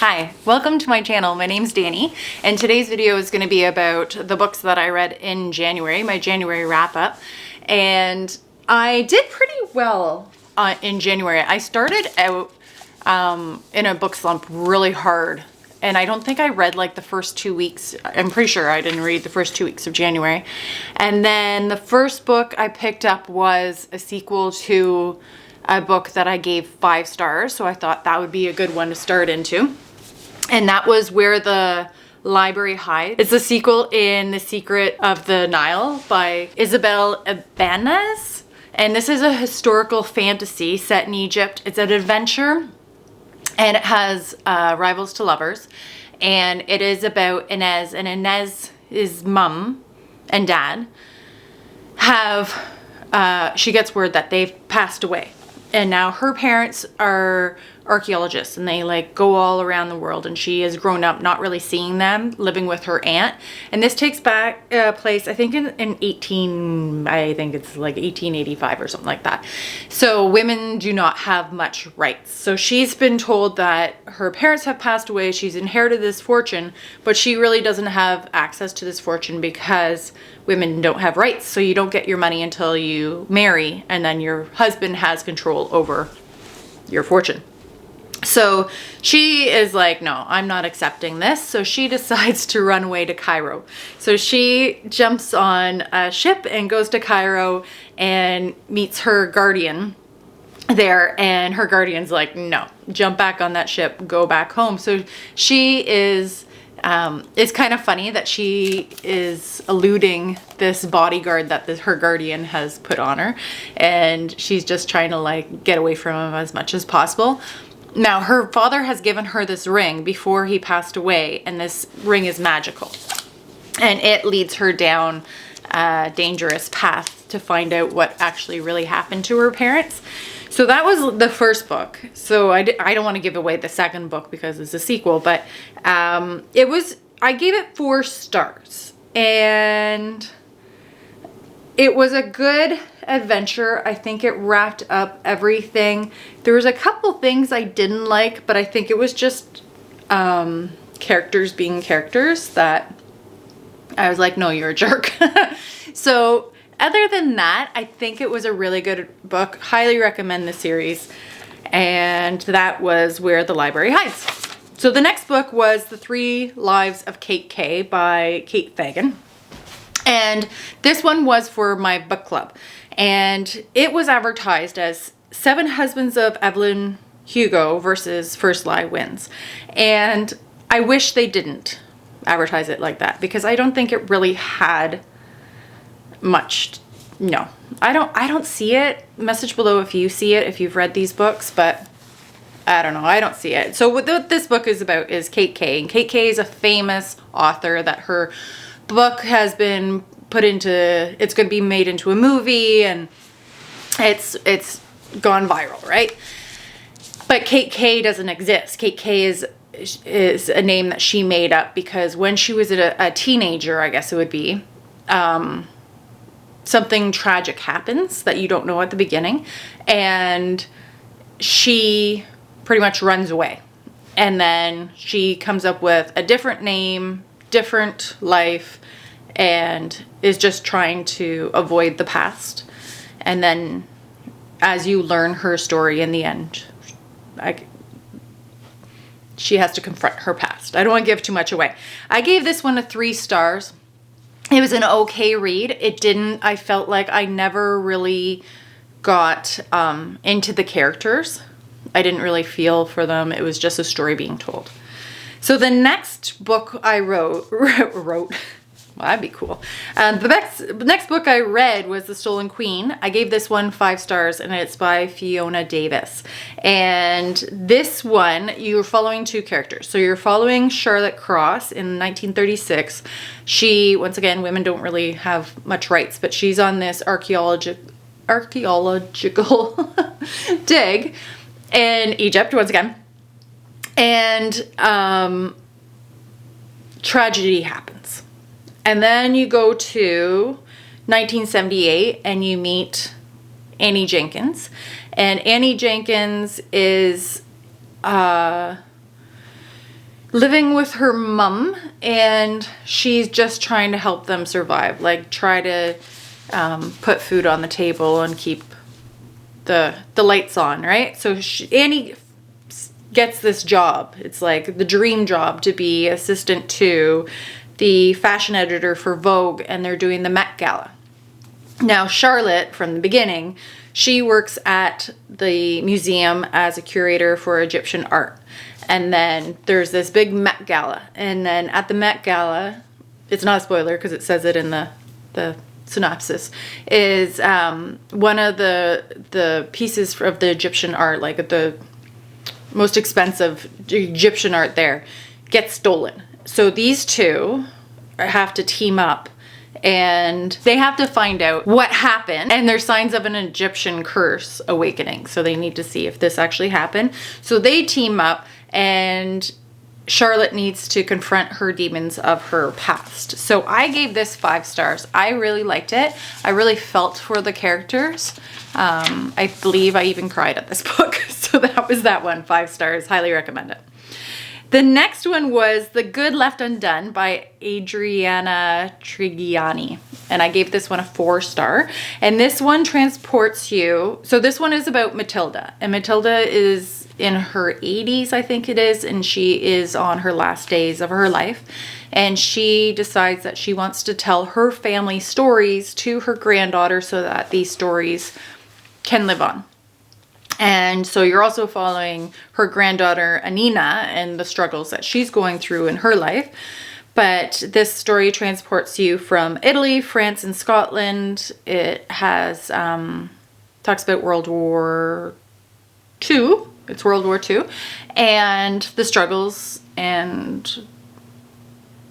Hi, welcome to my channel. My name's Danny, and today's video is going to be about the books that I read in January, my January wrap-up. And I did pretty well in January. I started out in a book slump really hard, and I don't think I read like the first 2 weeks. I'm pretty sure I didn't read the first 2 weeks of January. And then the first book I picked up was a sequel to a book that I gave 5 stars, so I thought that would be a good one to start into. And that was Where the Library Hides. It's a sequel in The Secret of the Nile by Isabel Ibanez. And this is a historical fantasy set in Egypt. It's an adventure, and it has rivals to lovers. And it is about Inez, and Inez's mom and dad have, she gets word that they've passed away. And now her parents are archaeologists, and they like go all around the world, and she has grown up not really seeing them, living with her aunt. And this takes back place, I think in 1885 or something like that. So women do not have much rights. So she's been told that her parents have passed away, she's inherited this fortune, but she really doesn't have access to this fortune because women don't have rights. So you don't get your money until you marry, and then your husband has control over your fortune. So she is like, no, I'm not accepting this. So she decides to run away to Cairo. So she jumps on a ship and goes to Cairo and meets her guardian there. And her guardian's like, no, jump back on that ship, go back home. So she is, it's kind of funny that she is eluding this bodyguard that her guardian has put on her. And she's just trying to like get away from him as much as possible. Now, her father has given her this ring before he passed away, and this ring is magical. And it leads her down a dangerous path to find out what actually really happened to her parents. So that was the first book. So I don't want to give away the second book because it's a sequel, but I gave it 4 stars. And it was a good adventure. I think it wrapped up everything. There was a couple things I didn't like, but I think it was just characters being characters that I was like, no, you're a jerk. So other than that, I think it was a really good book. Highly recommend the series. And that was Where the Library Hides. So the next book was The 3 Lives of Kate Kay by Kate Fagan. And this one was for my book club. And it was advertised as 7 Husbands of Evelyn Hugo versus First Lie Wins. And I wish they didn't advertise it like that, because I don't think it really had much. No, I don't see it. Message below if you see it, if you've read these books, but I don't know. I don't see it. So what this book is about is Kate Kay. And Kate Kay is a famous author that her book has been put into, it's going to be made into a movie, and it's gone viral, right? But Kate Kay doesn't exist. Kate Kay is a name that she made up because when she was a teenager, I guess it would be, something tragic happens that you don't know at the beginning, and she pretty much runs away. And then she comes up with a different name, different life, and is just trying to avoid the past. And then as you learn her story in the end, she has to confront her past. I don't want to give too much away. I gave this one 3 stars. It was an okay read. I felt like I never really got into the characters. I didn't really feel for them. It was just a story being told. So the next book I wrote, well, that'd be cool. The next book I read was The Stolen Queen. I gave this one 5 stars, and it's by Fiona Davis. And this one, you're following 2 characters. So you're following Charlotte Cross in 1936. She, once again, women don't really have much rights, but she's on this archaeological dig in Egypt, once again. And tragedy happens. And then you go to 1978 and you meet Annie Jenkins. And Annie Jenkins is living with her mom, and she's just trying to help them survive, like try to put food on the table and keep the lights on, right? So Annie gets this job. It's like the dream job to be assistant to the fashion editor for Vogue, and they're doing the Met Gala. Now, Charlotte, from the beginning, she works at the museum as a curator for Egyptian art. And then there's this big Met Gala. And then at the Met Gala, it's not a spoiler because it says it in the synopsis, is one of the pieces of the Egyptian art, like the most expensive Egyptian art there, gets stolen. So these two have to team up and they have to find out what happened, and there's signs of an Egyptian curse awakening. So they need to see if this actually happened. So they team up, and Charlotte needs to confront her demons of her past. So I gave this 5 stars. I really liked it. I really felt for the characters. I believe I even cried at this book. So that was that one, 5 stars. Highly recommend it. The next one was The Good Left Undone by Adriana Trigiani. And I gave this one a 4 star. And this one transports you. So this one is about Matilda. And Matilda is in her 80s, I think it is. And she is on her last days of her life. And she decides that she wants to tell her family stories to her granddaughter so that these stories can live on. And so you're also following her granddaughter, Anina, and the struggles that she's going through in her life. But this story transports you from Italy, France, and Scotland. It has, talks about World War II. It's World War II. And the struggles and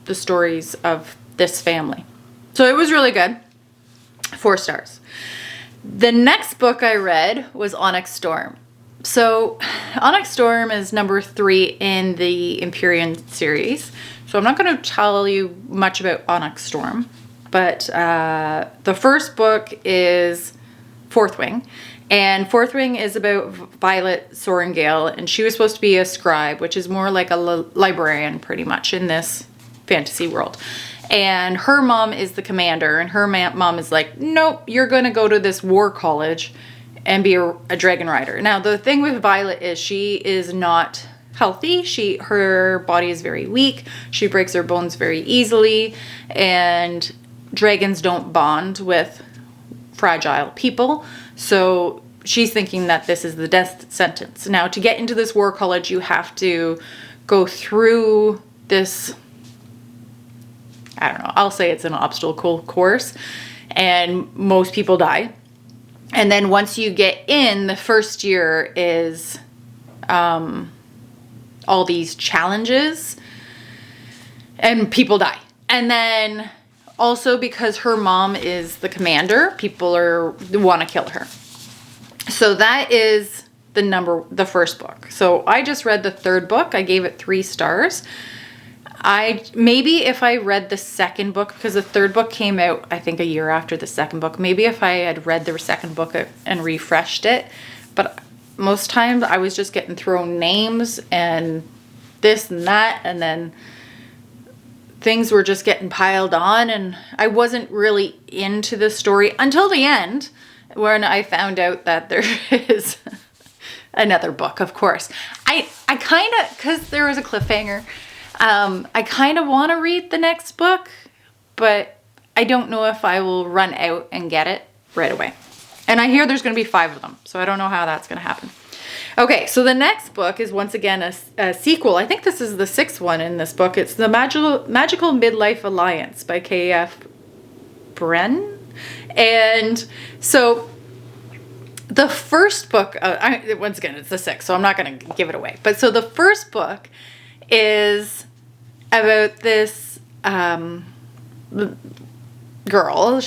the stories of this family. So it was really good. 4 stars. The next book I read was Onyx Storm. So Onyx Storm is number 3 in the Empyrean series. So I'm not going to tell you much about Onyx Storm, but the first book is Fourth Wing. And Fourth Wing is about Violet Sorrengail, and she was supposed to be a scribe, which is more like a librarian pretty much in this fantasy world. And her mom is the commander, and her mom is like, nope, you're going to go to this war college and be a dragon rider. Now, the thing with Violet is she is not healthy. Her body is very weak. She breaks her bones very easily, and dragons don't bond with fragile people. So she's thinking that this is the death sentence. Now, to get into this war college, you have to go through this, I don't know, I'll say it's an obstacle course, and most people die. And then once you get in, the first year is all these challenges, and people die. And then also because her mom is the commander, people want to kill her. So that is the first book. So I just read the 3rd book. I gave it 3 stars. Maybe if I read the 2nd book, because the 3rd book came out, I think, a year after the 2nd book. Maybe if I had read the 2nd book and refreshed it. But most times I was just getting thrown names and this and that, and then things were just getting piled on, and I wasn't really into the story until the end, when I found out that there is another book, of course. I kind of, because there was a cliffhanger, I kind of want to read the next book, but I don't know if I will run out and get it right away. And I hear there's going to be 5 of them, so I don't know how that's going to happen. Okay, so the next book is once again a sequel. I think this is the 6th one in this book. It's The Magical Midlife Alliance by K.F. Bren. And so the first book, once again, it's the 6th, so I'm not going to give it away. But so the first book is about this girl.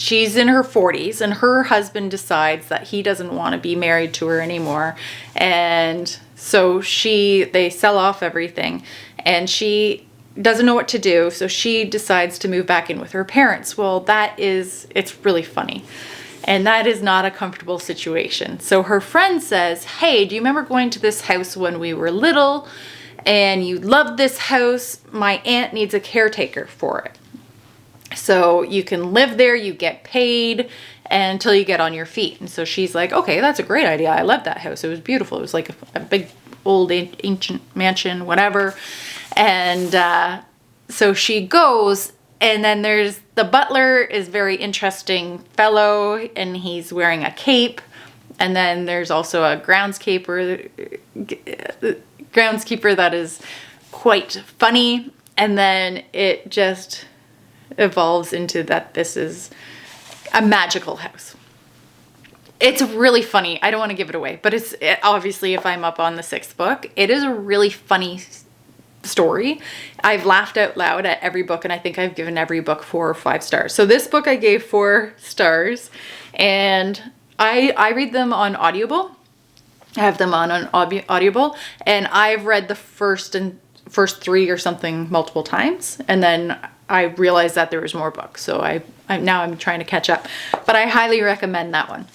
She's in her 40s, and her husband decides that he doesn't want to be married to her anymore. And so they sell off everything, and she doesn't know what to do. So she decides to move back in with her parents. Well, it's really funny. And that is not a comfortable situation. So her friend says, hey, do you remember going to this house when we were little? and you love this house. My aunt needs a caretaker for it. So you can live there, you get paid until you get on your feet. And so she's like, okay, that's a great idea. I love that house. It was beautiful. It was like a big old ancient mansion, whatever. And so she goes, and then there's the butler is very interesting fellow, and he's wearing a cape. And then there's also a groundskeeper that is quite funny. And then it just evolves into that this is a magical house. It's really funny. I don't want to give it away, but obviously, if I'm up on the 6th book, it is a really funny story. I've laughed out loud at every book, and I think I've given every book 4 or 5 stars. So this book I gave 4 stars, and I read them on Audible. I have them on Audible, and I've read the first 3 or something multiple times, and then I realized that there was more books, so now I'm trying to catch up. But I highly recommend that one.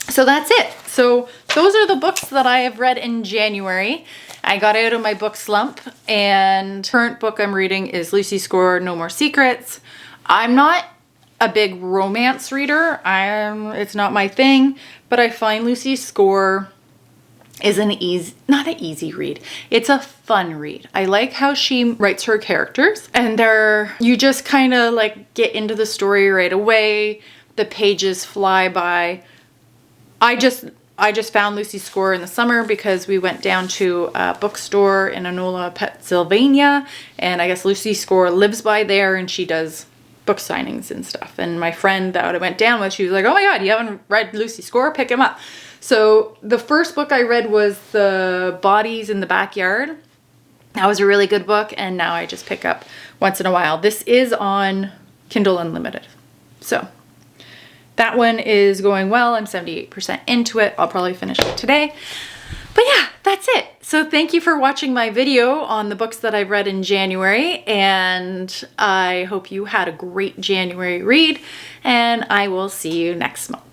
So that's it. So those are the books that I have read in January. I got out of my book slump, and current book I'm reading is Lucy Score, No More Secrets. I'm not a big romance reader. It's not my thing, but I find Lucy Score is not an easy read. It's a fun read. I like how she writes her characters, and you just kind of like get into the story right away. The pages fly by. I just found Lucy Score in the summer because we went down to a bookstore in Enola, Pennsylvania, and I guess Lucy Score lives by there, and she does book signings and stuff. And my friend that I went down with, she was like, oh my God, you haven't read Lucy Score? Pick him up. So the first book I read was The Bodies in the Backyard. That was a really good book, and now I just pick up once in a while. This is on Kindle Unlimited. So that one is going well. I'm 78% into it. I'll probably finish it today. But yeah, that's it. So thank you for watching my video on the books that I've read in January, and I hope you had a great January read, and I will see you next month.